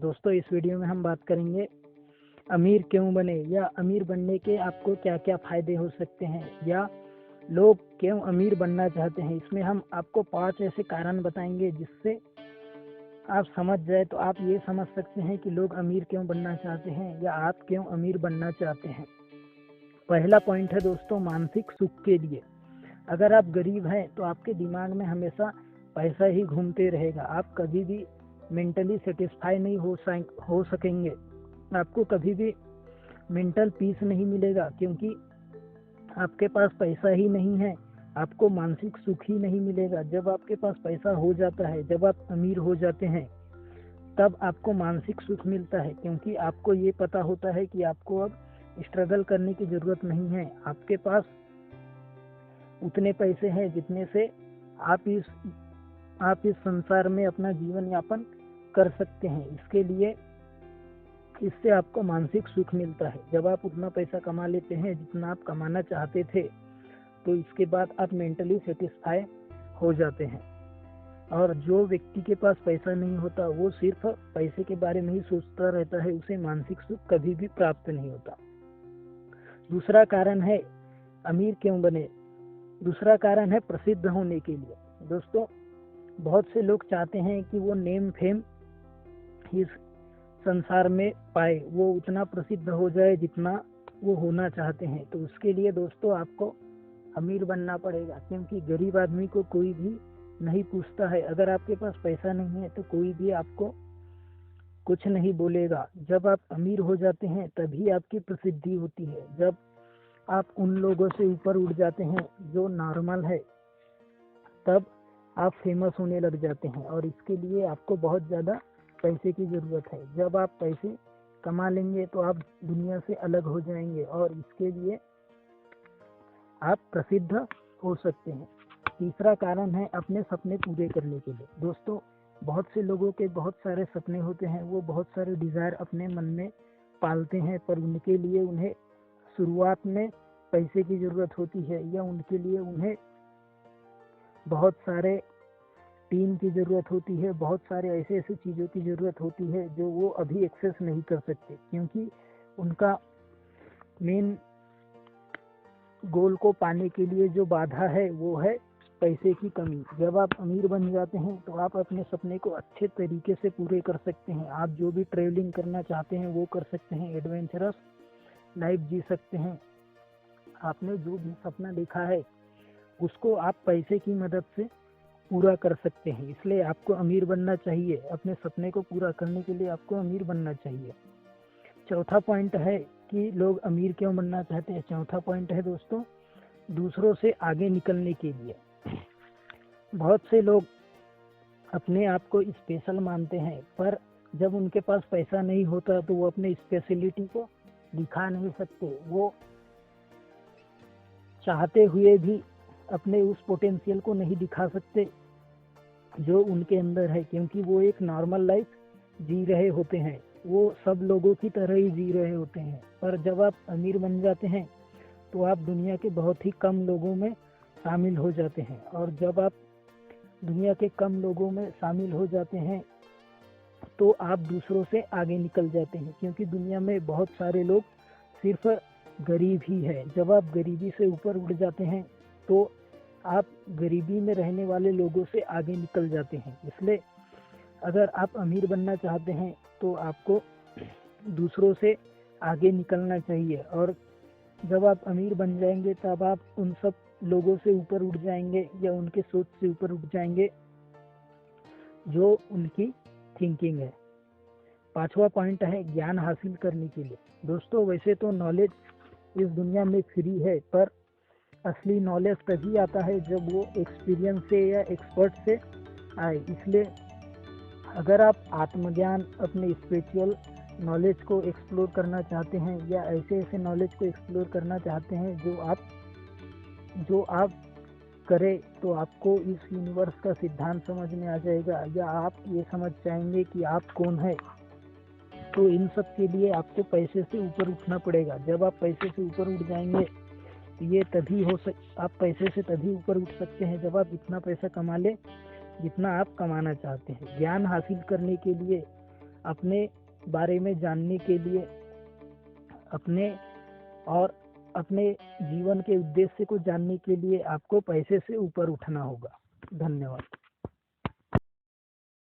दोस्तों इस वीडियो में हम बात करेंगे अमीर क्यों बने या अमीर बनने के आपको क्या क्या फ़ायदे हो सकते हैं या लोग क्यों अमीर बनना चाहते हैं। इसमें हम आपको 5 ऐसे कारण बताएंगे जिससे आप समझ जाए तो आप ये समझ सकते हैं कि लोग अमीर क्यों बनना चाहते हैं या आप क्यों अमीर बनना चाहते हैं। पहला पॉइंट है दोस्तों मानसिक सुख के लिए। अगर आप गरीब हैं तो आपके दिमाग में हमेशा पैसा ही घूमते रहेगा। आप कभी भी मेंटली सेटिस्फाई नहीं हो सकेंगे। आपको कभी भी मेंटल पीस नहीं मिलेगा क्योंकि आपके पास पैसा ही नहीं है। आपको मानसिक सुख ही नहीं मिलेगा। जब आपके पास पैसा हो जाता है, जब आप अमीर हो जाते हैं, तब आपको मानसिक सुख मिलता है क्योंकि आपको ये पता होता है कि आपको अब स्ट्रगल करने की ज़रूरत नहीं है। आपके पास उतने पैसे हैं जितने से आप इस संसार में अपना जीवन यापन कर सकते हैं। इससे आपको मानसिक सुख मिलता है। जब आप उतना पैसा कमा लेते हैं जितना आप कमाना चाहते थे, तो इसके बाद आप मेंटली सेटिस्फाई हो जाते हैं। और जो व्यक्ति के पास पैसा नहीं होता वो सिर्फ पैसे के बारे में ही सोचता रहता है, उसे मानसिक सुख कभी भी प्राप्त नहीं होता। दूसरा कारण है अमीर क्यों बने। दूसरा कारण है प्रसिद्ध होने के लिए। दोस्तों बहुत से लोग चाहते हैं कि वो नेम फेम इस संसार में पाए, वो उतना प्रसिद्ध हो जाए जितना वो होना चाहते हैं। तो उसके लिए दोस्तों आपको अमीर बनना पड़ेगा क्योंकि गरीब आदमी को कोई भी नहीं पूछता है। अगर आपके पास पैसा नहीं है तो कोई भी आपको कुछ नहीं बोलेगा। जब आप अमीर हो जाते हैं तभी आपकी प्रसिद्धि होती है। जब आप उन लोगों से ऊपर उठ जाते हैं जो नॉर्मल है, तब आप फेमस होने लग जाते हैं। और इसके लिए आपको बहुत ज़्यादा पैसे की ज़रूरत है। जब आप पैसे कमा लेंगे तो आप दुनिया से अलग हो जाएंगे और इसके लिए आप प्रसिद्ध हो सकते हैं। तीसरा कारण है अपने सपने पूरे करने के लिए। दोस्तों बहुत से लोगों के बहुत सारे सपने होते हैं, वो बहुत सारे डिज़ायर अपने मन में पालते हैं, पर उनके लिए उन्हें शुरुआत में पैसे की ज़रूरत होती है या उनके लिए उन्हें बहुत सारे टीम की ज़रूरत होती है, बहुत सारे ऐसे चीज़ों की ज़रूरत होती है जो वो अभी एक्सेस नहीं कर सकते क्योंकि उनका मेन गोल को पाने के लिए जो बाधा है वो है पैसे की कमी। जब आप अमीर बन जाते हैं तो आप अपने सपने को अच्छे तरीके से पूरे कर सकते हैं। आप जो भी ट्रैवलिंग करना चाहते हैं वो कर सकते हैं, एडवेंचरस लाइफ जी सकते हैं। आपने जो भी सपना देखा है उसको आप पैसे की मदद से पूरा कर सकते हैं। इसलिए आपको अमीर बनना चाहिए। अपने सपने को पूरा करने के लिए आपको अमीर बनना चाहिए। चौथा पॉइंट है कि लोग अमीर क्यों बनना चाहते हैं। चौथा पॉइंट है दोस्तों दूसरों से आगे निकलने के लिए। बहुत से लोग अपने आप को स्पेशल मानते हैं, पर जब उनके पास पैसा नहीं होता तो वो अपने स्पेशलिटी को दिखा नहीं सकते। वो चाहते हुए भी अपने उस पोटेंशियल को नहीं दिखा सकते जो उनके अंदर है क्योंकि वो एक नॉर्मल लाइफ जी रहे होते हैं। वो सब लोगों की तरह ही जी रहे होते हैं। पर जब आप अमीर बन जाते हैं तो आप दुनिया के बहुत ही कम लोगों में शामिल हो जाते हैं। और जब आप दुनिया के कम लोगों में शामिल हो जाते हैं तो आप दूसरों से आगे निकल जाते हैं क्योंकि दुनिया में बहुत सारे लोग सिर्फ गरीब ही है। जब आप गरीबी से ऊपर उठ जाते हैं तो आप गरीबी में रहने वाले लोगों से आगे निकल जाते हैं। इसलिए अगर आप अमीर बनना चाहते हैं तो आपको दूसरों से आगे निकलना चाहिए। और जब आप अमीर बन जाएंगे तब आप उन सब लोगों से ऊपर उठ जाएंगे या उनके सोच से ऊपर उठ जाएंगे जो उनकी थिंकिंग है। पांचवा पॉइंट है ज्ञान हासिल करने के लिए। दोस्तों वैसे तो नॉलेज इस दुनिया में फ्री है, पर असली नॉलेज तभी आता है जब वो एक्सपीरियंस से या एक्सपर्ट से आए। इसलिए अगर आप आत्मज्ञान, अपने स्पिरिचुअल नॉलेज को एक्सप्लोर करना चाहते हैं या ऐसे नॉलेज को एक्सप्लोर करना चाहते हैं जो आप करें, तो आपको इस यूनिवर्स का सिद्धांत समझ में आ जाएगा या आप ये समझ जाएंगे कि आप कौन है। तो इन सब के लिए आपको पैसे से ऊपर उठना पड़ेगा। जब आप पैसे से ऊपर उठ जाएंगे तो ये तभी आप पैसे से तभी ऊपर उठ सकते हैं जब आप इतना पैसा कमा ले जितना आप कमाना चाहते हैं। ज्ञान हासिल करने के लिए अपने बारे में जानने के लिए अपने जीवन के उद्देश्य को जानने के लिए आपको पैसे से ऊपर उठना होगा। धन्यवाद।